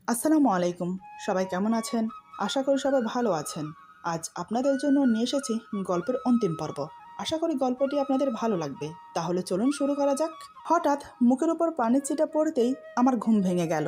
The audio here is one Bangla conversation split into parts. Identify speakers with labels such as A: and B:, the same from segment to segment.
A: আসসালামু আলাইকুম। সবাই কেমন আছেন? আশা করি সবাই ভালো আছেন। আজ আপনাদের জন্য নিয়ে এসেছি গল্পের অন্তিম পর্ব। আশা করি গল্পটি আপনাদের ভালো লাগবে। তাহলে চলুন শুরু করা যাক। হঠাৎ মুখের উপর পানির ছিটা পড়তেই আমার ঘুম ভেঙে গেল।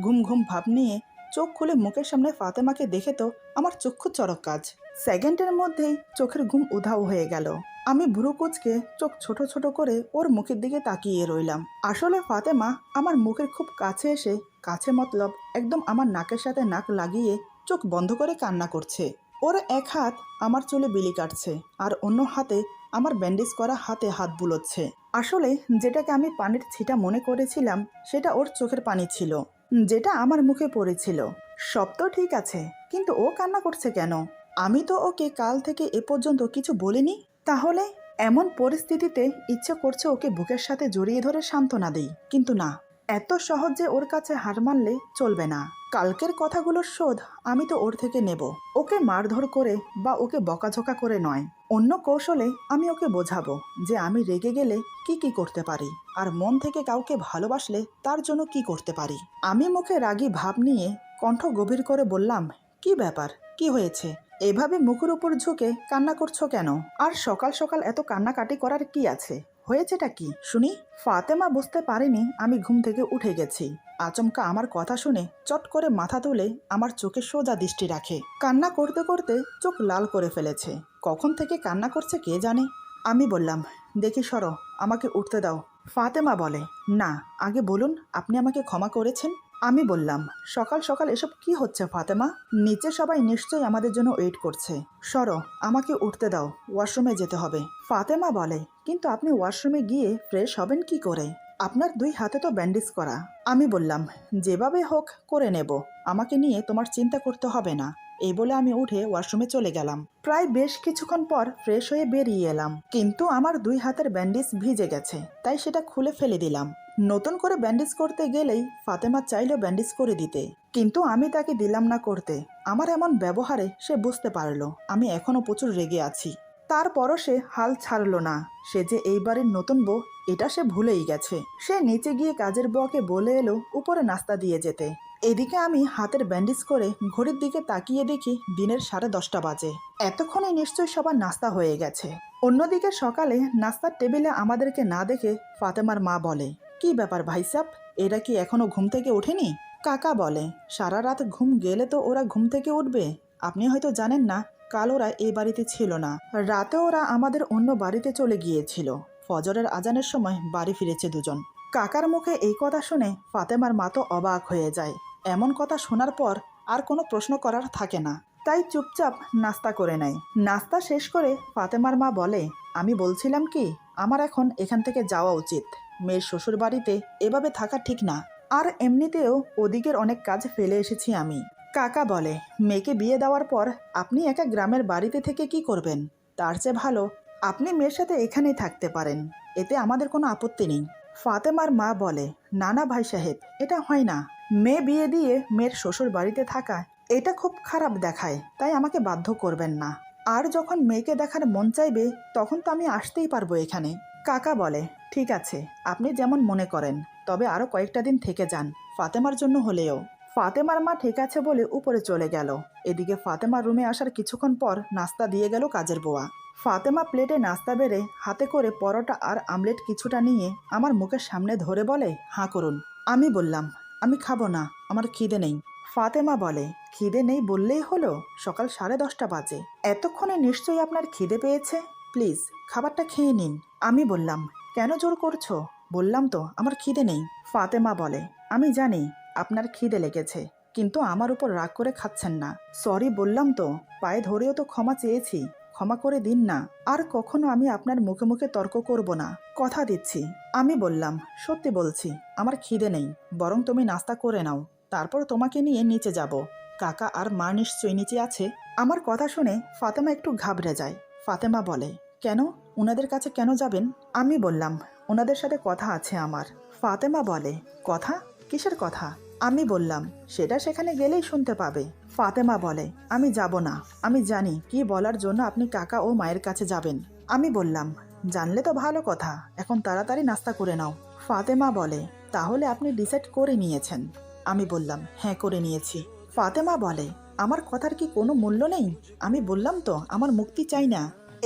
A: ঘুম ঘুম ভাব নিয়ে চোখ খুলে মুখের সামনে ফাতেমাকে দেখে তো আমার চক্ষু চড়ক কাজ। সেকেন্ডের মধ্যেই চোখের ঘুম উধাও হয়ে গেল। আমি ভ্রু কুঁচকে চোখ ছোট ছোট করে ওর মুখের দিকে তাকিয়ে রইলাম। আসলে ফাতেমা আমার মুখের খুব কাছে এসে, কাছে মতলব একদম আমার নাকের সাথে নাক লাগিয়ে চোখ বন্ধ করে কান্না করছে। ওর এক হাত আমার চুলে বিলি কাটছে আর অন্য হাতে আমার ব্যান্ডেজ করা হাতে হাত বুলোচ্ছে। আসলে যেটাকে আমি পানির ছিটা মনে করেছিলাম সেটা ওর চোখের পানি ছিল, যেটা আমার মুখে পড়েছিল। সব তো ঠিক আছে, কিন্তু ও কান্না করছে কেন? আমি তো ওকে কাল থেকে এ পর্যন্ত কিছু বলিনি। তাহলে এমন পরিস্থিতিতে ইচ্ছে করছে ওকে বুকের সাথে জড়িয়ে ধরে সান্ত্বনা দিই, কিন্তু না, এত সহজে ওর কাছে হার মানলে চলবে না। কালকের কথাগুলোর শোধ আমি তো ওর থেকে নেব। ওকে মারধর করে বা ওকে বকাঝকা করে নয়, অন্য কৌশলে আমি ওকে বোঝাবো যে আমি রেগে গেলে কি কি করতে পারি, আর মন থেকে কাউকে ভালোবাসলে তার জন্য কি করতে পারি। আমি মুখে রাগী ভাব নিয়ে কণ্ঠ গভীর করে বললাম, কি ব্যাপার, কি হয়েছে? এভাবে মুখের উপর ঝুঁকে কান্না করছো কেন? আর সকাল সকাল এত কান্নাকাটি করার কি আছে? হয়েছেটা কি শুনি? ফাতেমা বুঝতে পারেনি আমি ঘুম থেকে উঠে গেছি। আচমকা আমার কথা শুনে চট করে মাথা তুলে আমার চোখে সোজা দৃষ্টি রাখে। কান্না করতে করতে চোখ লাল করে ফেলেছে। কখন থেকে কান্না করছে কে জানে। আমি বললাম, দেখি সরো, আমাকে উঠতে দাও। ফাতেমা বলে, না, আগে বলুন আপনি আমাকে ক্ষমা করেছেন। আমি বললাম, সকাল সকাল এসব কি হচ্ছে ফাতেমা? নিচে সবাই নিশ্চয়ই আমাদের জন্য ওয়েট করছে। সরো, আমাকে উঠতে দাও, ওয়াশরুমে যেতে হবে। ফাতেমা বলে, কিন্তু আপনি ওয়াশরুমে গিয়ে ফ্রেশ হবেন কি করে? আপনার দুই হাতে তো ব্যান্ডেজ করা। আমি বললাম, যেভাবে হোক করে নেব, আমাকে নিয়ে তোমার চিন্তা করতে হবে না। এই বলে আমি উঠে ওয়াশরুমে চলে গেলাম। প্রায় বেশ কিছুক্ষণ পর ফ্রেশ হয়ে বেরিয়ে এলাম, কিন্তু আমার দুই হাতের ব্যান্ডেজ ভিজে গেছে, তাই সেটা খুলে ফেলে দিলাম। নতুন করে ব্যান্ডেজ করতে গেলেই ফাতেমা চাইলো ব্যান্ডেজ করে দিতে, কিন্তু আমি তাকে দিলাম না করতে। আমার এমন ব্যবহারে সে বুঝতে পারলো আমি এখনো প্রচুর রেগে আছি। তারপরও সে হাল ছাড়লো না। সে যে এই বাড়ির নতুন বউ এটা সে ভুলেই গেছে। সে নিচে গিয়ে কাজের বউকে বলে এলো উপরে নাস্তা দিয়ে যেতে। এদিকে আমি হাতের ব্যান্ডেজ করে ঘড়ির দিকে তাকিয়ে দেখি দিনের 10:30 বাজে। এতক্ষণে নিশ্চয়ই সবার নাস্তা হয়ে গেছে। অন্যদিকে সকালে নাস্তার টেবিলে আমাদেরকে না দেখে ফাতেমার মা বলে, কি ব্যাপার ভাইসাব, এরা কি এখনো ঘুম থেকে ওঠেনি? কাকা বলে, সারা রাত ঘুম গেলে তো ওরা ঘুম থেকে উঠবে। আপনি হয়তো জানেন না, কাল ওরা এই বাড়িতে ছিল না। রাতে ওরা আমাদের অন্য বাড়িতে চলে গিয়েছিল। ফজরের আজানের সময় বাড়ি ফিরেছে দুজন। কাকার মুখে এই কথা শুনে ফাতেমার মা তো অবাক হয়ে যায়। এমন কথা শোনার পর আর কোনো প্রশ্ন করার থাকে না, তাই চুপচাপ নাস্তা করে নেয়। নাস্তা শেষ করে ফাতেমার মা বলে, আমি বলছিলাম কি, আমার এখন এখান থেকে যাওয়া উচিত। মেয়ের শ্বশুর বাড়িতে এভাবে থাকা ঠিক না, আর এমনিতেও ওদিকের অনেক কাজ ফেলে এসেছি আমি। কাকা বলে, মেয়েকে বিয়ে দেওয়ার পর আপনি একা গ্রামের বাড়িতে থেকে কি করবেন? তার চেয়ে ভালো আপনি মেয়ের সাথে এখানেই থাকতে পারেন, এতে আমাদের কোনো আপত্তি নেই। ফাতেমার মা বলে, না না ভাই সাহেব, এটা হয় না। মেয়ে বিয়ে দিয়ে মেয়ের শ্বশুর বাড়িতে থাকা এটা খুব খারাপ দেখায়, তাই আমাকে বাধ্য করবেন না। আর যখন মেয়েকে দেখার মন চাইবে তখন তো আমি আসতেই পারবো এখানে। কাকা বলে, ঠিক আছে, আপনি যেমন মনে করেন, তবে আরও কয়েকটা দিন থেকে যান, ফাতেমার জন্য হলেও। ফাতেমার মা ঠিক আছে বলে উপরে চলে গেল। এদিকে ফাতেমার রুমে আসার কিছুক্ষণ পর নাস্তা দিয়ে গেল কাজের বুয়া। ফাতেমা প্লেটে নাস্তা বেড়ে হাতে করে পরোটা আর আমলেট কিছুটা নিয়ে আমার মুখের সামনে ধরে বলে, হাঁ করুন। আমি বললাম, আমি খাবো না, আমার খিদে নেই। ফাতেমা বলে, খিদে নেই বললেই হলো? সকাল 10:30 বাজে, এতক্ষণে নিশ্চয়ই আপনার খিদে পেয়েছে। প্লিজ খাবারটা খেয়ে নিন। আমি বললাম, কেন জোর করছো? বললাম তো আমার খিদে নেই। ফাতেমা বলে, আমি জানি আপনার খিদে লেগেছে, কিন্তু আমার উপর রাগ করে খাচ্ছেন না। সরি বললাম তো, পায়ে ধরেও তো ক্ষমা চেয়েছি, ক্ষমা করে দিন না। আর কখনো আমি আপনার মুখে মুখে তর্ক করব না, কথা দিচ্ছি। আমি বললাম, সত্যি বলছি, আমার খিদে নেই, বরং তুমি নাস্তা করে নাও, তারপর তোমাকে নিয়ে নিচে যাব। কাকা আর মা নিশ্চয়ই নিচে আছে। আমার কথা শুনে ফাতেমা একটু ঘাবড়ে যায়। ফাতেমা বলে, কেন, ওনাদের কাছে কেন যাবেন? আমি বললাম, ওনাদের সাথে কথা আছে আমার। ফাতেমা বলে, কথা? কিসের কথা? আমি বললাম, সেটা সেখানে গেলেই শুনতে পাবে। ফাতেমা বলে, আমি যাব না, আমি জানি কি বলার জন্য আপনি কাকা ও মায়ের কাছে যাবেন। আমি বললাম, জানলে তো ভালো কথা, এখন তাড়াতাড়ি নাস্তা করে নাও। ফাতেমা বলে, তাহলে আপনি ডিসাইড করে নিয়েছেন? আমি বললাম, হ্যাঁ করে নিয়েছি। ফাতেমা বলে, আমার কথার কি কোনো মূল্য নেই? আমি বললাম তো আমার মুক্তি চাই না।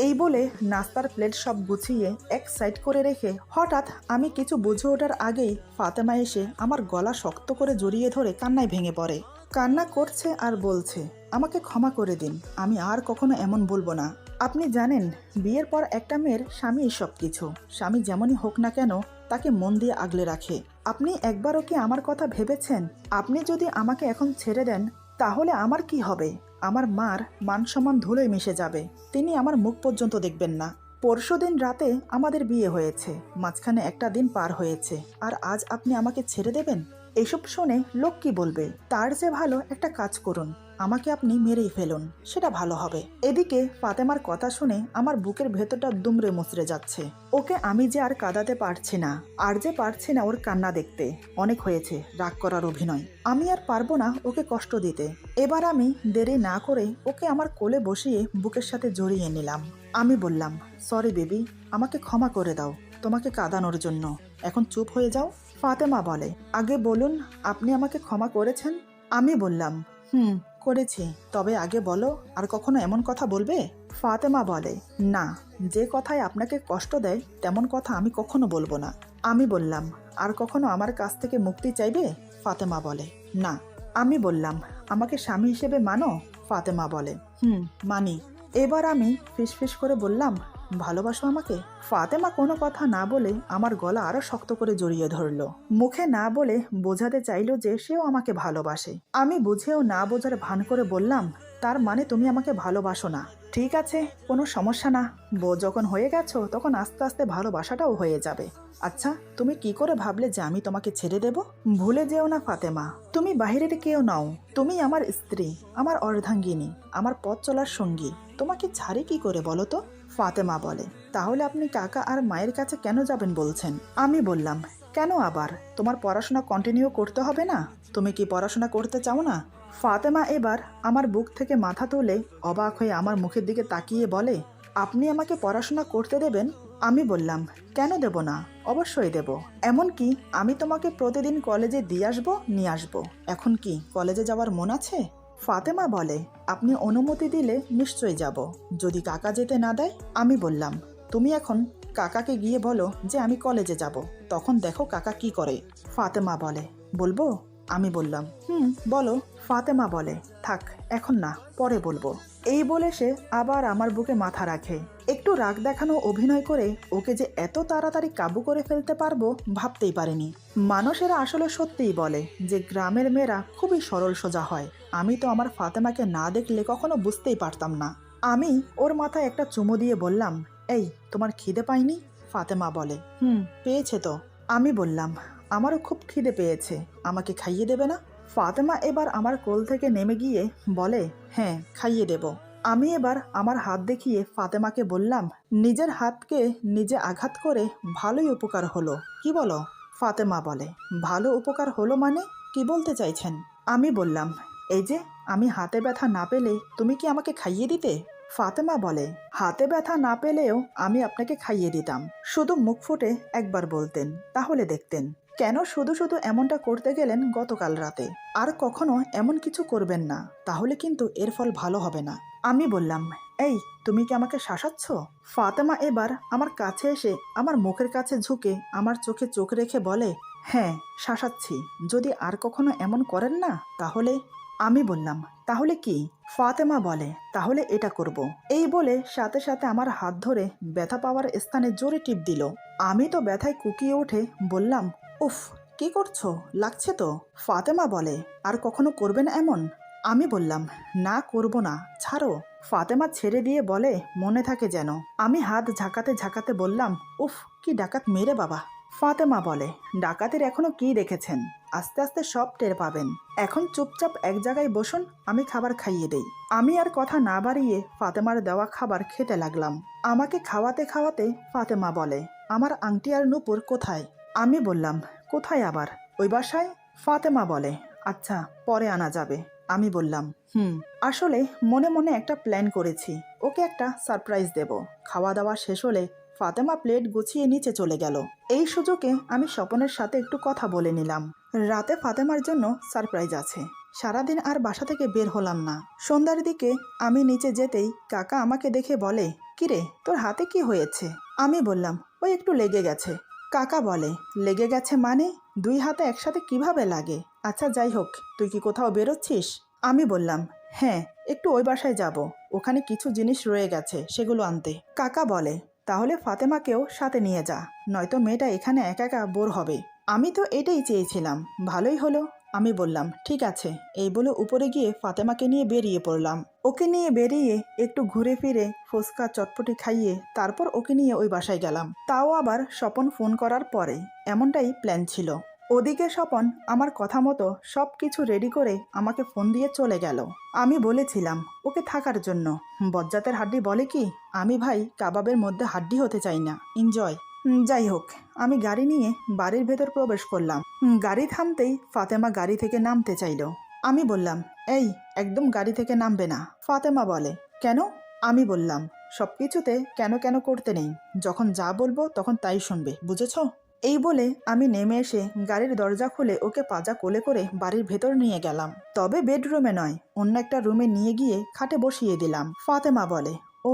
A: এই বলে নাস্তার প্লেট সব গুছিয়ে এক সাইড করে রেখে হঠাৎ আমি কিছু বুঝে ওঠার আগেই ফাতেমা এসে আমার গলা শক্ত করে জড়িয়ে ধরে কান্নায় ভেঙে পড়ে। কান্না করছে আর বলছে, আমাকে ক্ষমা করে দিন, আমি আর কখনো এমন বলবো না। আপনি জানেন, বিয়ের পর একটা মেয়ের স্বামী সব কিছু। স্বামী যেমনই হোক না কেন তাকে মন দিয়ে আগলে রাখে। আপনি একবারও কি আমার কথা ভেবেছেন? আপনি যদি আমাকে এখন ছেড়ে দেন তাহলে আমার কি হবে? আমার মার মান সম্মান ধুলোয় মিশে যাবে। তিনি আমার মুখ পর্যন্ত দেখবেন না। পরশুদিন রাতে আমাদের বিয়ে হয়েছে, মাঝখানে একটা দিন পার হয়েছে, আর আজ আপনি আমাকে ছেড়ে দেবেন? এসব শুনে লোক কি বলবে? তার চেয়ে ভালো একটা কাজ করুন, আমাকে আপনি মেরেই ফেলুন, সেটা ভালো হবে। এদিকে ফাতেমার কথা শুনে আমার বুকের ভেতরটা দুমড়ে মুচড়ে যাচ্ছে। ওকে আমি যে আর কাঁদাতে পারছি না, আর যে পারছি না ওর কান্না দেখতে। অনেক হয়েছে রাগ করার অভিনয়, আমি আর পারবো না ওকে কষ্ট দিতে। এবার আমি দেরি না করে ওকে আমার কোলে বসিয়ে বুকের সাথে জড়িয়ে নিলাম। আমি বললাম, সরি বেবি, আমাকে ক্ষমা করে দাও তোমাকে কাঁদানোর জন্য। এখন চুপ হয়ে যাও। ফাতেমা বলে, আগে বলুন আপনি আমাকে ক্ষমা করেছেন? আমি বললাম, করেছি, তবে আগে বলো আর কখনো এমন কথা বলবে? ফাতেমা বলে, না, যে কথায় আপনাকে কষ্ট দেয় তেমন কথা আমি কখনো বলবো না। আমি বললাম, আর কখনো আমার কাছ থেকে মুক্তি চাইবে? ফাতেমা বলে, না। আমি বললাম, আমাকে স্বামী হিসেবে মানো? ফাতেমা বলে, মানি। এবার আমি ফিসফিস করে বললাম, ভালোবাসো আমাকে? ফাতেমা কোনো কথা না বলে আমার গলা আরো শক্ত করে জড়িয়ে ধরলো। মুখে না বলে বোঝাতে চাইলো যে সেও আমাকে ভালোবাসে। আমি বুঝেও না বোঝার ভান করে বললাম, তার মানে তুমি আমাকে ভালোবাসো না? ঠিক আছে, কোনো সমস্যা না, বউ যখন হয়ে গেছো তখন আস্তে আস্তে ভালোবাসাটাও হয়ে যাবে। আচ্ছা, তুমি কি করে ভাবলে যে আমি তোমাকে ছেড়ে দেব? ভুলে যেও না ফাতেমা, তুমি বাহিরের কেউ নাও, তুমি আমার স্ত্রী, আমার অর্ধাঙ্গিনী, আমার পথ চলার সঙ্গী। তোমাকে ছাড়ি কি করে বলো তো? ফাতেমা বলে, তাহলে আপনি কাকা আর মায়ের কাছে কেন যাবেন বলছেন? আমি বললাম, কেন আবার? তোমার পড়াশোনা কন্টিনিউ করতে হবে না? তুমি কি পড়াশোনা করতে চাও না? ফাতেমা এবার আমার বুক থেকে মাথা তুলে অবাক হয়ে আমার মুখের দিকে তাকিয়ে বলে, আপনি আমাকে পড়াশোনা করতে দেবেন? আমি বললাম, কেন দেব না, অবশ্যই দেব। এমনকি আমি তোমাকে প্রতিদিন কলেজে দিয়ে আসবো, নিয়ে আসবো। এখন কি কলেজে যাওয়ার মন আছে? ফাতেমা বলে, আপনি অনুমতি দিলে নিশ্চয়ই যাব, যদি কাকা যেতে না দেয়। আমি বললাম, তুমি এখন কাকাকে গিয়ে বলো যে আমি কলেজে যাব, তখন দেখো কাকা কি করে। ফাতেমা বলে, বলবো? আমি বললাম, বলো। ফাতেমা বলে, থাক এখন না, পরে বলবো। এই বলে সে আবার আমার বুকে মাথা রাখে। একটু রাগ দেখানো অভিনয় করে ওকে যে এত তাড়াতাড়ি কাবু করে ফেলতে পারবো ভাবতেই পারিনি। মানুষেরা আসলে সত্যিই বলে যে গ্রামের মেয়েরা খুবই সরল সোজা হয়। আমি তো আমার ফাতেমাকে না দেখলে কখনো বুঝতেই পারতাম না। আমি ওর মাথায় একটা চুমু দিয়ে বললাম, এই তোমার খিদে পায়নি? ফাতেমা বলে, পেয়েছে তো। আমি বললাম, আমারও খুব খিদে পেয়েছে, আমাকে খাইয়ে দেবে না? ফাতেমা এবার আমার কোল থেকে নেমে গিয়ে বলে, হ্যাঁ খাইয়ে দেব। আমি এবার আমার হাত দেখিয়ে ফাতেমাকে বললাম, নিজের হাতকে নিজে আঘাত করে ভালোই উপকার হলো, কি বলো? ফাতেমা বলে, ভালো উপকার হলো মানে কি বলতে চাইছেন? আমি বললাম, এই যে আমি হাতে ব্যথা না পেলে তুমি কি আমাকে খাইয়ে দিতে? ফাতেমা বলে, হাতে ব্যথা না পেলেও আমি আপনাকে খাইয়ে দিতাম, শুধু মুখ ফুটে একবার বলতেন, তাহলে দেখতেন। কেন শুধু শুধু এমনটা করতে গেলেন গতকাল রাতে? আর কখনো এমন কিছু করবেন না, তাহলে কিন্তু এর ফল ভালো হবে না। আমি বললাম, এই তুমি কি আমাকে শাসাচ্ছ? ফাতেমা এবার আমার কাছে এসে আমার মুখের কাছে ঝুঁকে আমার চোখে চোখ রেখে বলে, হ্যাঁ শাসাচ্ছি, যদি আর কখনো এমন করেন না তাহলে। আমি বললাম, তাহলে কি? ফাতেমা বলে, তাহলে এটা করব। এই বলে সাথে সাথে আমার হাত ধরে ব্যথা পাওয়ার স্থানে জোরে টিপ দিল। আমি তো ব্যথায় কুকিয়ে উঠে বললাম, উফ, কি করছো, লাগছে তো। ফাতেমা বলে, আর কখনো করবে না এমন? আমি বললাম, না করব না, ছাড়ো। ফাতেমা ছেড়ে দিয়ে বলে, মনে থাকে যেন। আমি হাত ঝাঁকাতে ঝাঁকাতে বললাম, উফ, কি ডাকাত মেরে বাবা। ফাতেমা বলে, ডাকাতের এখনো কি দেখেছেন, আস্তে আস্তে সব টের পাবেন। এখন চুপচাপ এক জায়গায় বসুন, আমি খাবার খাইয়ে দেই। আমি আর কথা না বাড়িয়ে ফাতেমার দেওয়া খাবার খেতে লাগলাম। আমাকে খাওয়াতে খাওয়াতে ফাতেমা বলে, আমার আংটি আর নূপুর কোথায়? আমি বললাম, কোথায় আবার, ওই বাসায়। ফাতেমা বলে, আচ্ছা পরে আনা যাবে। আমি বললাম, আসলে মনে মনে একটা প্ল্যান করেছি, ওকে একটা সারপ্রাইজ দেব। খাওয়া দাওয়া শেষ হলে ফাতেমা প্লেট গুছিয়ে নিচে চলে গেল। এই সুযোগে আমি স্বপনের সাথে একটু কথা বলে নিলাম। রাতে ফাতেমার জন্য সারপ্রাইজ আছে। সারাদিন আর বাসা থেকে বের হলাম না। সন্ধ্যার দিকে আমি নিচে যেতেই কাকা আমাকে দেখে বলে, কিরে তোর হাতে কি হয়েছে? আমি বললাম, ওই একটু লেগে গেছে। কাকা বলে, লেগে গেছে মানে? 2 হাতে একসাথে কিভাবে লাগে? আচ্ছা যাই হোক, তুই কি কোথাও বেরোচ্ছিস? আমি বললাম, হ্যাঁ একটু ওই বাসায় যাব, ওখানে কিছু জিনিস রয়ে গেছে সেগুলো আনতে। কাকা বলে, তাহলে ফাতেমাকেও সাথে নিয়ে যা, নয়তো মেয়েটা এখানে একা একা বোর হবে। আমি তো এটাই চেয়েছিলাম, ভালোই হলো। আমি বললাম, ঠিক আছে। এই বলে উপরে গিয়ে ফাতেমাকে নিয়ে বেরিয়ে পড়লাম। ওকে নিয়ে বেরিয়ে একটু ঘুরে ফিরে ফুচকা চটপটি খাইয়ে তারপর ওকে নিয়ে ওই বাসায় গেলাম। তাও আবার স্বপন ফোন করার পরে। এমনটাই প্ল্যান ছিল। ওদিকে স্বপন আমার কথা মতো সব কিছু রেডি করে আমাকে ফোন দিয়ে চলে গেল। আমি বলেছিলাম ওকে থাকার জন্য। বজ্জাতের হাড্ডি বলে কি, আমি ভাই কাবাবের মধ্যে হাড্ডি হতে চাই না, এনজয়। যাই হোক, আমি গাড়ি নিয়ে বাড়ির ভেতর প্রবেশ করলাম। গাড়ি থামতেই ফাতেমা গাড়ি থেকে নামতে চাইল। আমি বললাম, এই একদম গাড়ি থেকে নামবে না। ফাতেমা বলে, কেন? আমি বললাম, সব কিছুতে কেন কেন করতে নেই, যখন যা বলবো তখন তাই শুনবে, বুঝেছ? এই বলে আমি নেমে এসে গাড়ির দরজা খুলে ওকে পাজা কোলে করে বাড়ির ভেতর নিয়ে গেলাম। তবে বেডরুমে নয়, অন্য একটা রুমে নিয়ে গিয়ে খাটে বসিয়ে দিলাম। ফাতেমা বলে, ও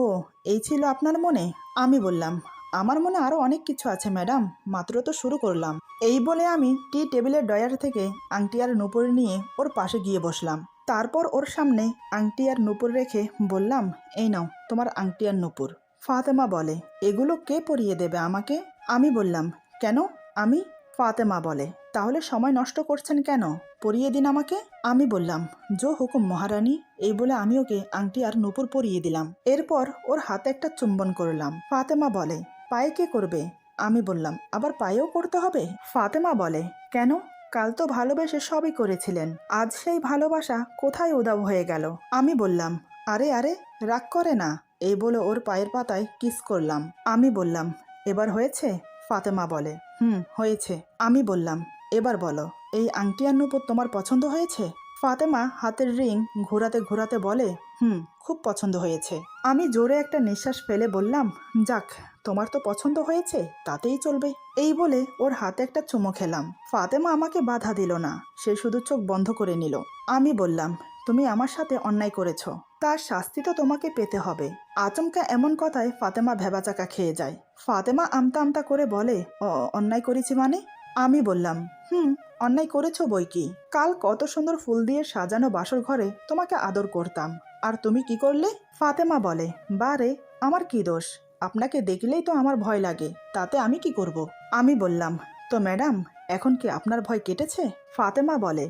A: এই ছিল আপনার মনে? আমি বললাম, আমার মনে আরও অনেক কিছু আছে ম্যাডাম, মাত্র তো শুরু করলাম। এই বলে আমি টি টেবিলের ডয়ার থেকে আংটি আর নূপুর নিয়ে ওর পাশে গিয়ে বসলাম। তারপর ওর সামনে আংটি আর নূপুর রেখে বললাম, এই নাও তোমার আংটি আর নূপুর। ফাতেমা বলে, এগুলো কে পরিয়ে দেবে আমাকে? আমি বললাম, কেন আমি? ফাতেমা বলে, তাহলে সময় নষ্ট করছেন কেন, পরিয়ে দিন আমাকে। আমি বললাম, জো হুকুম মহারানী। এই বলে আমি ওকে আংটি আর নূপুর পরিয়ে দিলাম। এরপর ওর হাতে একটা চুম্বন করলাম। ফাতেমা বলে, পায়ে কে করবে? আমি বললাম, আবার পায়েও করতে হবে? ফাতেমা বলে, কেন? কাল তো ভালোবেসে সবই করেছিলেন, আজ সেই ভালোবাসা কোথায় উধাও হয়ে গেল? আমি বললাম, আরে আরে রাগ করে না। এই বলে ওর পায়ের পাতায় কিস করলাম। আমি বললাম, এবার হয়েছে? ফাতেমা বলে, হয়েছে। আমি বললাম, এবার বলো, এই আংটি আর নূপুর তোমার পছন্দ হয়েছে? ফাতেমা হাতের রিং ঘোরাতে ঘোরাতে বলে, খুব পছন্দ হয়েছে। আমি জোরে একটা নিঃশ্বাস ফেলে বললাম, যাক, তোমার তো পছন্দ হয়েছে, তাতেই চলবে। এই বলে ওর হাতে একটা চুমো খেলাম। ফাতেমা আমাকে বাধা দিল না, সে শুধু চোখ বন্ধ করে নিল। আমি বললাম, তুমি আমার সাথে অন্যায় করেছ, তার শাস্তি তো তোমাকে পেতে হবে। আচমকা এমন কথায় ফাতেমা ভেবাচাকা খেয়ে যায়। ফাতেমা আমতা আমতা করে বলে, অন্যায় করেছি মানে? আমি বললাম, অন্যায় করেছো বই কি। কাল কত সুন্দর ফুল দিয়ে সাজানো বাসর ঘরে তোমাকে আদর করতাম, আর তুমি কি করলে? ফাতেমা বলে, বারে, আমার কি দোষ? আপনাকে দেখলেই তো আমার ভয় লাগে, তাতে আমি কি করব? আমি বললাম, তো ম্যাডাম এখন কি আপনার ভয় কেটেছে? ফাতেমা বলে,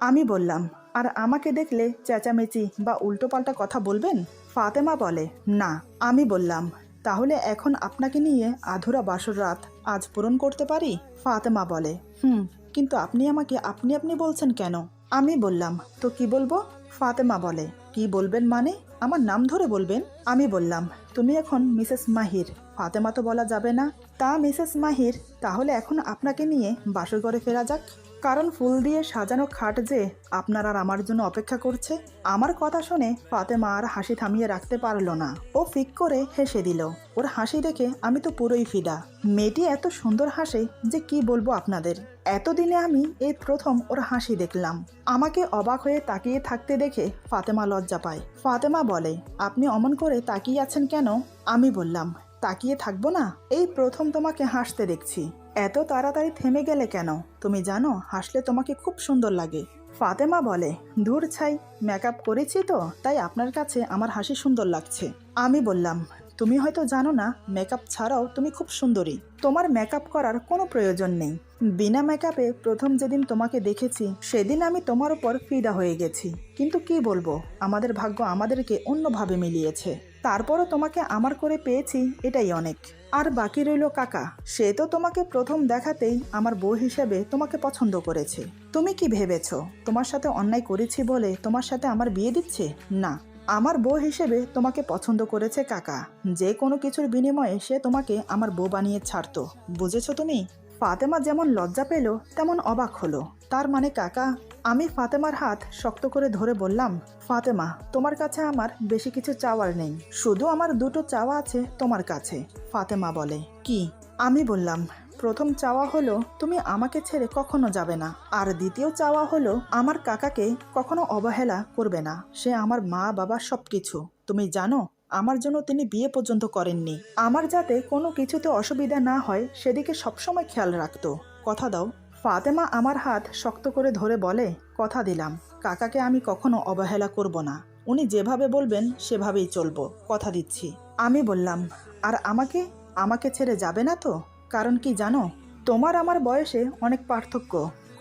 A: আমি বললাম, আর আমাকে দেখলে চেঁচামেচি বা উল্টোপাল্টা কথা বলবেন? ফাতেমা বলে, না। আমি বললাম, তাহলে এখন আপনাকে নিয়ে আধুরা বাসর রাত আজ পূরণ করতে পারি? ফাতেমা বলে, কিন্তু আপনি আমাকে আপনি আপনি বলছেন কেন? আমি বললাম, তো কি বলবো? ফাতেমা বলে, কি বলবেন মানে? আমার নাম ধরে বলবেন। আমি বললাম, তুমি এখন মিসেস মাহির। ফাতেমা তো বলা যাবে না। তা মিসেস মাহির, তাহলে এখন আপনাকে নিয়ে বাসর ঘরে ফেরা যাক, কারণ ফুল দিয়ে সাজানো খাট যে আপনার আর আমার জন্য অপেক্ষা করছে। আমার কথা শুনে ফাতেমা আর হাসি থামিয়ে রাখতে পারলো না। ও ফিক করে হেসে দিল। ওর হাসি দেখে আমি তো পুরোই ফিদা। মেয়েটি এত সুন্দর হাসে যে কি বলবো আপনাদের। এতদিনে আমি এই প্রথম ওর হাসি দেখলাম। আমাকে অবাক হয়ে তাকিয়ে থাকতে দেখে ফাতেমা লজ্জা পায়। ফাতেমা বলে, আপনি অমন করে তাকিয়ে আছেন কেন? আমি বললাম, তাকিয়ে থাকবো না? এই প্রথম তোমাকে হাসতে দেখছি, এত তাড়াতাড়ি থেমে গেলে কেন? তুমি জানো হাসলে তোমাকে খুব সুন্দর লাগে। ফাতেমা বলে, ধুর ছাই, মেকআপ করেছি তো তাই আপনার কাছে আমার হাসি সুন্দর লাগছে। আমি বললাম, তুমি হয়তো জানো না, মেকআপ ছাড়াও তুমি খুব সুন্দরী, তোমার মেকআপ করার কোনো প্রয়োজন নেই। বিনা মেকআপে প্রথম যেদিন তোমাকে দেখেছি সেদিন আমি তোমার উপর ফিদা হয়ে গেছি। কিন্তু কি বলবো, আমাদের ভাগ্য আমাদেরকে অন্যভাবে মিলিয়েছে। তারপরও তোমাকে আমার করে পেয়েছি, এটাই অনেক। আর বাকি রইল কাকা, সে তো তোমাকে প্রথম দেখাতেই আমার বউ হিসেবে তোমাকে পছন্দ করেছে। তুমি কি ভেবেছো তোমার সাথে অন্যায় করেছি বলে তোমার সাথে আমার বিয়ে দিচ্ছে? না, আমার বউ হিসেবে তোমাকে পছন্দ করেছে কাকা। যে কোনো কিছুর বিনিময়ে সে তোমাকে আমার বউ বানিয়ে ছাড়তো, বুঝেছো তুমি? ফাতেমা যেমন লজ্জা পেল তেমন অবাক হলো। তার মানে কাকা আমি ফাতেমার হাত শক্ত করে ধরে বললাম, ফাতেমা, তোমার কাছে আমার বেশি কিছু চাওয়ার নেই, শুধু আমার দুটো চাওয়া আছে তোমার কাছে। ফাতেমা বলে, কি? আমি বললাম, প্রথম চাওয়া হলো তুমি আমাকে ছেড়ে কখনো যাবে না, আর দ্বিতীয় চাওয়া হলো আমার কাকাকে কখনো অবহেলা করবে না। সে আমার মা বাবা সবকিছু। তুমি জানো, আমার জন্য তিনি বিয়ে পর্যন্ত করেননি। আমার যাতে কোনো কিছুতে অসুবিধা না হয় সেদিকে সবসময় খেয়াল রাখতো। কথা দাও। ফাতেমা আমার হাত শক্ত করে ধরে বলে, কথা দিলাম, কাকাকে আমি কখনো অবহেলা করব না। উনি যেভাবে বলবেন সেভাবেই চলবো, কথা দিচ্ছি। আমি বললাম, আর আমাকে আমাকে ছেড়ে যাবে না তো? কারণ কি জানো, তোমার আমার বয়সে অনেক পার্থক্য।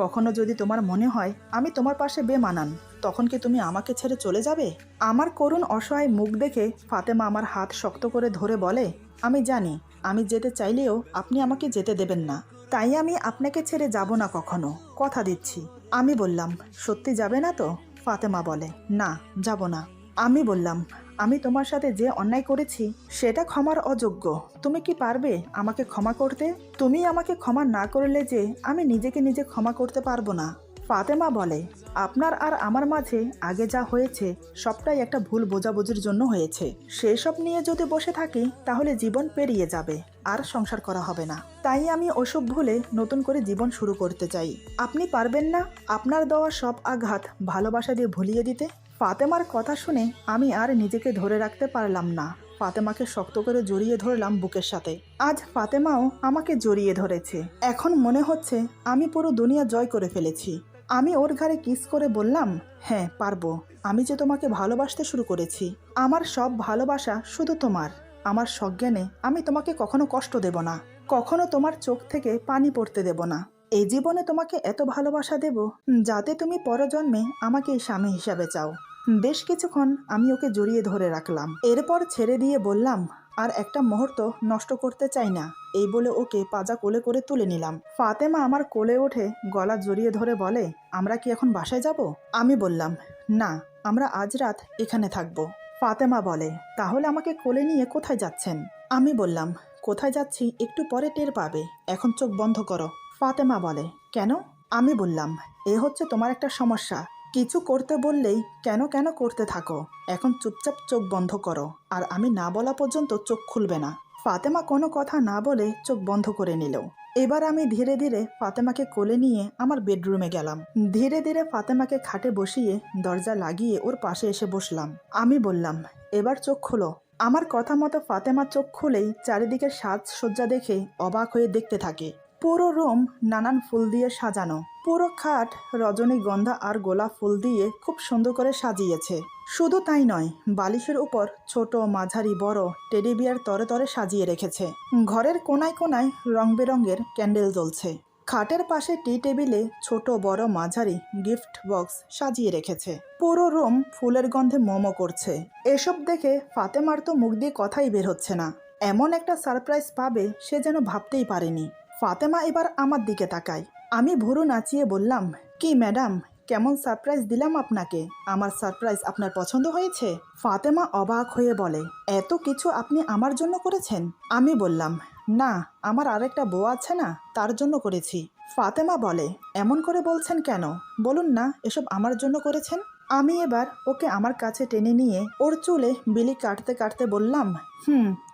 A: কখনো যদি তোমার মনে হয় আমি তোমার পাশে বেমানান, তখন কি তুমি আমাকে ছেড়ে চলে যাবে? আমার করুণ অসহায় মুখ দেখে ফাতেমা আমার হাত শক্ত করে ধরে বলে, আমি জানি আমি যেতে চাইলেও আপনি আমাকে যেতে দেবেন না, তাই আমি আপনাকে ছেড়ে যাব না কখনো, কথা দিচ্ছি। আমি বললাম, সত্যি যাবে না তো? ফাতেমা বলে, না, যাব না। আমি বললাম, আমি তোমার সাথে যে অন্যায় করেছি সেটা ক্ষমার অযোগ্য। তুমি কি পারবে আমাকে ক্ষমা করতে? তুমি আমাকে ক্ষমা না করলে যে আমি নিজেকে নিজে ক্ষমা করতে পারবো না। ফাতেমা বলে, আপনার আর আমার মাঝে আগে যা হয়েছে সবটাই একটা ভুল বোঝাবুঝির জন্য হয়েছে। সেসব নিয়ে যদি বসে থাকি তাহলে জীবন পেরিয়ে যাবে, আর সংসার করা হবে না। তাই আমি ওসব ভুলে নতুন করে জীবন শুরু করতে চাই। আপনি পারবেন না আপনার দেওয়া সব আঘাত ভালোবাসা দিয়ে ভুলিয়ে দিতে? ফাতেমার কথা শুনে আমি আর নিজেকে ধরে রাখতে পারলাম না। ফাতেমাকে শক্ত করে জড়িয়ে ধরলাম বুকের সাথে। আজ ফাতেমাও আমাকে জড়িয়ে ধরেছে। এখন মনে হচ্ছে আমি পুরো দুনিয়া জয় করে ফেলেছি। আমি ওর ঘাড়ে কিস করে বললাম, হ্যাঁ পারবো। আমি যে তোমাকে ভালোবাসতে শুরু করেছি। আমার সব ভালোবাসা শুধু তোমার। আমার সজ্ঞানে আমি তোমাকে কখনো কষ্ট দেব না, কখনো তোমার চোখ থেকে পানি পড়তে দেব না। এই জীবনে তোমাকে এত ভালোবাসা দেব যাতে তুমি পরজন্মে আমাকে স্বামী হিসাবে চাও। বেশ কিছুক্ষণ আমি ওকে জড়িয়ে ধরে রাখলাম, এরপর ছেড়ে দিয়ে বললাম, আর একটা মুহূর্ত নষ্ট করতে চাই না। এই বলে ওকে পাজা কোলে করে তুলে নিলাম। ফাতেমা আমার কোলে ওঠে গলা জড়িয়ে ধরে বলে, আমরা কি এখন বাসায় যাব? আমি বললাম, না, আমরা আজ রাত এখানে থাকবো। ফাতেমা বলে, তাহলে আমাকে কোলে নিয়ে কোথায় যাচ্ছেন? আমি বললাম, কোথায় যাচ্ছি একটু পরে টের পাবে, এখন চোখ বন্ধ করো। ফাতেমা বলে, কেন? আমি বললাম, এ হচ্ছে তোমার একটা সমস্যা। কিছু করতে বললেই কেন কেন করতে থাকো। এখন চুপচাপ চোখ বন্ধ করো, আর আমি না বলা পর্যন্ত চোখ খুলবে না। ফাতেমা কোনো কথা না বলে চোখ বন্ধ করে নিল। এবার আমি ধীরে ধীরে ফাতেমাকে কোলে নিয়ে আমার বেডরুমে গেলাম। ধীরে ধীরে ফাতেমাকে খাটে বসিয়ে দরজা লাগিয়ে ওর পাশে এসে বসলাম। আমি বললাম, এবার চোখ খোলো। আমার কথা মতো ফাতেমা চোখ খুলেই চারিদিকের সাজসজ্জা দেখে অবাক হয়ে দেখতে থাকে। পুরো রুম নানান ফুল দিয়ে সাজানো, পুরো খাট রজনীগন্ধা আর গোলাপ ফুল দিয়ে খুব সুন্দর করে সাজিয়েছে। শুধু তাই নয়, বালিশের উপর ছোট মাঝারি বড় টেডি বিয়ার তরে তরে সাজিয়ে রেখেছে। ঘরের কোনায় কোনায় রং বেরঙের ক্যান্ডেল জ্বলছে। খাটের পাশে টি টেবিলে ছোট বড় মাঝারি গিফট বক্স সাজিয়ে রেখেছে। পুরো রুম ফুলের গন্ধে মোমো করছে। এসব দেখে ফাতেমার তো মুখ দিয়ে কথাই বের হচ্ছে না। এমন একটা সারপ্রাইজ পাবে সে যেন ভাবতেই পারেনি। ফাতেমা এবার আমার দিকে তাকায়। আমি ভুরু নাচিয়ে বললাম, কি ম্যাডাম, কেমন সারপ্রাইজ দিলাম আপনাকে? আমার সারপ্রাইজ আপনার পছন্দ হয়েছে? ফাতেমা অবাক হয়ে বলে, এত কিছু আপনি আমার জন্য করেছেন? আমি বললাম, না, আমার আরেকটা বউ আছে না, তার জন্য করেছি। ফাতেমা বলে, এমন করে বলছেন কেন? বলুন না এসব আমার জন্য করেছেন। আমি এবার ওকে আমার কাছে টেনে নিয়ে ওর চুলে বিলি কাটতে কাটতে বললাম,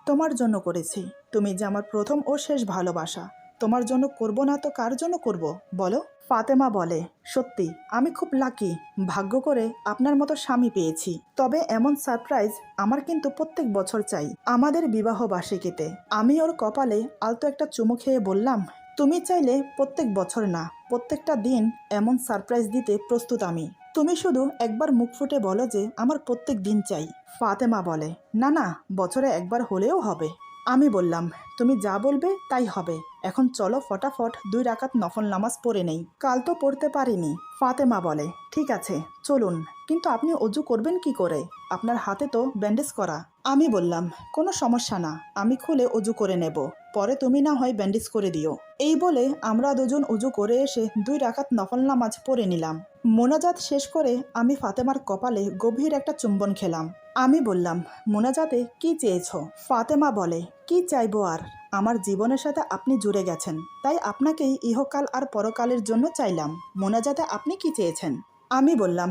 A: তোমার জন্য করেছি। তুমি যে আমার প্রথম ও শেষ ভালোবাসা। তোমার জন্য করব না তো কার জন্য করব বলো? ফাতেমা বলে, সত্যি আমি খুব লাকি, ভাগ্য করে আপনার মতো স্বামী পেয়েছি। তবে এমন সারপ্রাইজ আমার কিন্তু প্রত্যেক বছর চাই, আমাদের বিবাহ বার্ষিকীতে। আমি ওর কপালে আলতো একটা চুমু খেয়ে বললাম, তুমি চাইলে প্রত্যেক বছর না, প্রত্যেকটা দিন এমন সারপ্রাইজ দিতে প্রস্তুত আমি। তুমি শুধু একবার মুখ ফুটে বলো যে আমার প্রত্যেক দিন চাই। ফাতেমা বলে, না না, বছরে একবার হলেও হবে। আমি বললাম, তুমি যা বলবে তাই হবে। এখন চলো ফটাফট 2 রাকাত নফল নামাজ পড়ে নেই, কাল তো পড়তে পারিনি। ফাতেমা বলে, ঠিক আছে চলুন, কিন্তু আপনি অজু করবেন কি করে? আপনার হাতে তো ব্যান্ডেজ করা। আমি বললাম, কোনো সমস্যা না, আমি খুলে অজু করে নেব, পরে তুমি না হয় ব্যান্ডেজ করে দিও। এই বলে আমরা দুজন অজু করে এসে 2 রাকাত নফল নামাজ পড়ে নিলাম। মোনাজাত শেষ করে আমি ফাতেমার কপালে গভীর একটা চুম্বন খেলাম। আমি বললাম, মোনাজাতে কি চেয়েছো? ফাতেমা বলে, কি চাইবো আর, আমার জীবনের সাথে আপনি জুড়ে গেছেন, তাই আপনাকেই ইহকাল আর পরকালের জন্য চাইলাম। মোনাজাতে আপনি কি চেয়েছেন? আমি বললাম,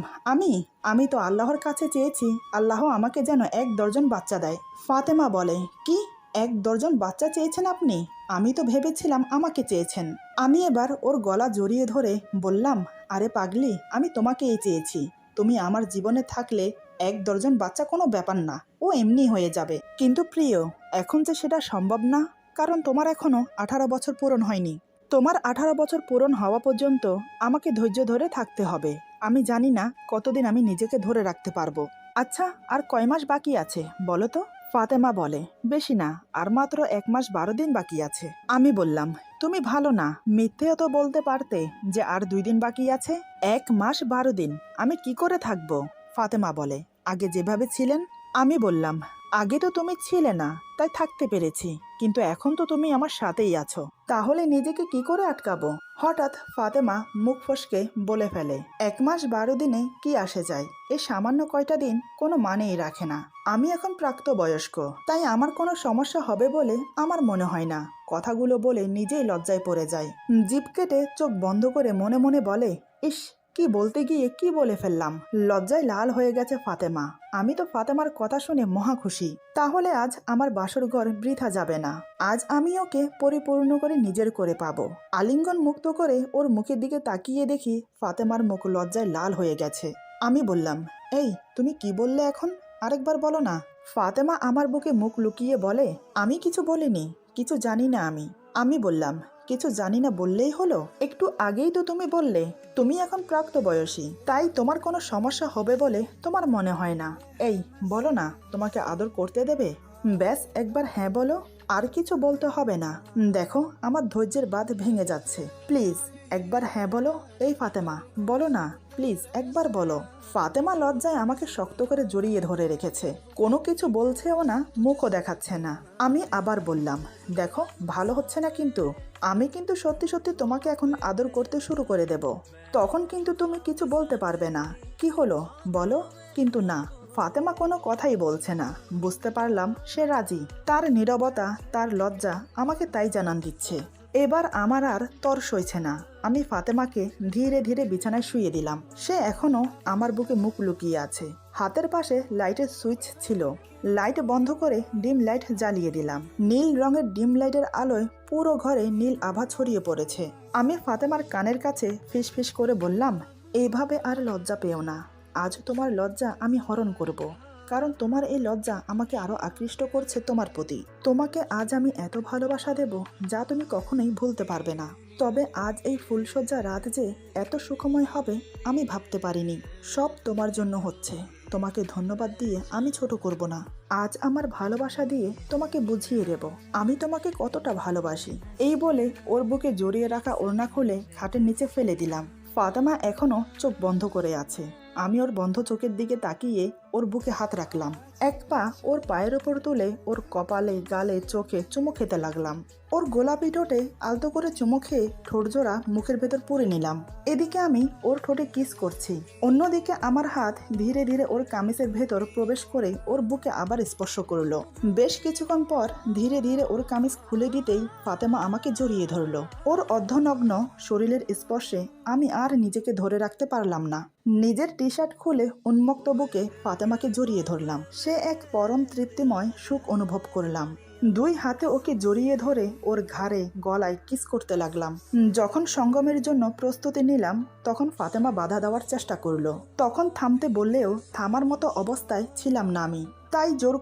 A: আমি তো আল্লাহর কাছে চেয়েছি আল্লাহ আমাকে যেন 1 ডজন বাচ্চা দেয়। ফাতেমা বলে, কি 1 ডজন বাচ্চা চেয়েছেন আপনি? আমি তো ভেবেছিলাম আমাকে চেয়েছেন। আমি এবার ওর গলা জড়িয়ে ধরে বললাম, আরে পাগলি, আমি তোমাকেই চেয়েছি। তুমি আমার জীবনে থাকলে 1 ডজন বাচ্চা কোনো ব্যাপার না, ও এমনি হয়ে যাবে। কিন্তু প্রিয়, এখন যে সেটা সম্ভব না, কারণ তোমার এখনো 18 বছর পূরণ হয়নি। তোমার 18 বছর পূরণ হওয়া পর্যন্ত আমাকে ধৈর্য ধরে থাকতে হবে। আমি জানি না কতদিন আমি নিজেকে ধরে রাখতে পারবো। আচ্ছা, আর কয় মাস বাকি আছে বলো তো? ফাতেমা বলে, বেশি না, আর মাত্র 1 মাস 12 দিন বাকি আছে। আমি বললাম, তুমি ভালো না, মিথ্যেও তো বলতে পারতে যে আর 2 দিন বাকি আছে। 1 মাস 12 দিন আমি কি করে থাকবো? ফাতেমা বলে, আগে যেভাবে ছিলেন। আমি বললাম, আগে তো তুমি ছিলে না, তাই থাকতে পেরেছি, কিন্তু এখন তো তুমি আমার সাথেই আছো, তাহলে নিজেকে কি করে আটকাবো? হঠাৎ ফাতেমা মুখ ফসকে বলে ফেলে, 1 মাস 12 দিনে কি আসে যায়? এই সামান্য কয়টা দিন কোনো মানেই রাখে না। আমি এখন প্রাপ্তবয়স্ক, তাই আমার কোনো সমস্যা হবে বলে আমার মনে হয় না। কথাগুলো বলে নিজেই লজ্জায় পড়ে যায়। জিভ কেটে চোখ বন্ধ করে মনে মনে বলে, ইস, কি বলতে গিয়ে কি বলে ফেললাম। লজ্জায় লাল হয়ে গেছে ফাতেমা। আমি তো ফাতেমার কথা শুনে মহা খুশি। তাহলে আজ আমার বাসর ঘর বৃথা যাবে না। আজ আমি ওকে পরিপূর্ণ করে নিজের করে পাবো। আলিঙ্গন মুক্ত করে ওর মুখের দিকে তাকিয়ে দেখি ফাতেমার মুখ লজ্জায় লাল হয়ে গেছে। আমি বললাম, এই তুমি কি বললে এখন? আরেকবার বলো না। ফাতেমা আমার বুকে মুখ লুকিয়ে বলে, আমি কিছু বলিনি, কিছু জানি না আমি বললাম, কিছু জানি না বললেই হলো? একটু আগেই তো তুমি বললে তুমি এখন প্রাপ্তবয়সী, তাই তোমার কোনো সমস্যা হবে বলে তোমার মনে হয় না। এই বলো না, তোমাকে আদর করতে দেবে? ব্যাস একবার হ্যাঁ বলো, আর কিছু বলতে হবে না। দেখো আমার ধৈর্যের বাঁধ ভেঙে যাচ্ছে, প্লিজ একবার হ্যাঁ বলো। এই ফাতেমা, বলো না প্লিজ, একবার বলো। ফাতেমা লজ্জায় আমাকে শক্ত করে জড়িয়ে ধরে রেখেছে, কোনো কিছু বলছেও না, মুখও দেখাচ্ছে না। আমি আবার বললাম, দেখো ভালো হচ্ছে না কিন্তু, আমি কিন্তু সত্যি সত্যি তোমাকে এখন আদর করতে শুরু করে দেব, তখন কিন্তু তুমি কিছু বলতে পারবে না। কি হলো বলো? কিন্তু না, ফাতেমা কোনো কথাই বলছে না। বুঝতে পারলাম সে রাজি। তার নীরবতা, তার লজ্জা আমাকে তাই জানান দিচ্ছে। এবার আমার আর তর সইছে না। আমি ফাতেমাকে ধীরে ধীরে বিছানায় শুইয়ে দিলাম। সে এখনো আমার বুকে মুখ লুকিয়ে আছে। হাতের পাশে লাইটের সুইচ ছিল, লাইট বন্ধ করে ডিম লাইট জ্বালিয়ে দিলাম। নীল রঙের ডিম লাইটের আলোয় পুরো ঘরে নীল আভা ছড়িয়ে পড়েছে। আমি ফাতেমার কানের কাছে ফিস ফিস করে বললাম, এইভাবে আর লজ্জা পেও না। আজ তোমার লজ্জা আমি হরণ করব, কারণ তোমার এই লজ্জা আমাকে আরো আকৃষ্ট করছে তোমার প্রতি। তোমাকে আজ আমি এত ভালোবাসা দেব যা তুমি কখনোই ভুলতে পারবে না। তবে আজ এই ফুলসজ্জা রাত যে এত সুখময় হবে আমি ভাবতে পারিনি। সব তোমার জন্য হচ্ছে, তোমাকে ধন্যবাদ দিয়ে আমি ছোট করব না। আজ আমার ভালোবাসা দিয়ে তোমাকে বুঝিয়ে দেব আমি তোমাকে কতটা ভালোবাসি। এই বলে ওর বুকে জড়িয়ে রাখা ওড়না খুলে খাটের নিচে ফেলে দিলাম। ফাতেমা এখনো চোখ বন্ধ করে আছে। আমি ওর বন্ধ চোখের দিকে তাকিয়ে ওর বুকে হাত রাখলাম। এক পা ওর পায়ের ওপর তুলে ওর কপালে, গালে, চোখে চুমু খেতে লাগলাম। ওর গোলাপি ঠোঁটে আলতো করে চুমু খেয়ে ঠোঁট জোড়া মুখের ভেতর পুরে নিলাম। এদিকে আমি ওর ঠোঁটে কিস করছি, অন্যদিকে আমার হাত ধীরে ধীরে ওর কামিজের ভেতর প্রবেশ করে ওর বুকে আবার স্পর্শ করলো। বেশ কিছুক্ষণ পর ধীরে ধীরে ওর কামিজ খুলে দিতেই ফাতেমা আমাকে জড়িয়ে ধরলো। ওর অর্ধনগ্ন শরীরের স্পর্শে আমি আর নিজেকে ধরে রাখতে পারলাম না। নিজের টি শার্ট খুলে উন্মুক্ত বুকে ফাতেমাকে জড়িয়ে ধরলাম। সে এক পরম তৃপ্তিময় সুখ অনুভব করলাম। 2 হাতে ওকে জড়িয়ে ধরে ওর ঘাড়ে, গলায় কিস করতে লাগলাম। যখন সঙ্গমের জন্য প্রস্তুতি নিলাম তখন ফাতেমা বাধা দেওয়ার চেষ্টা করলো। তখন থামতে বললেও থামার মতো অবস্থায় ছিলাম না আমি, তাই জোর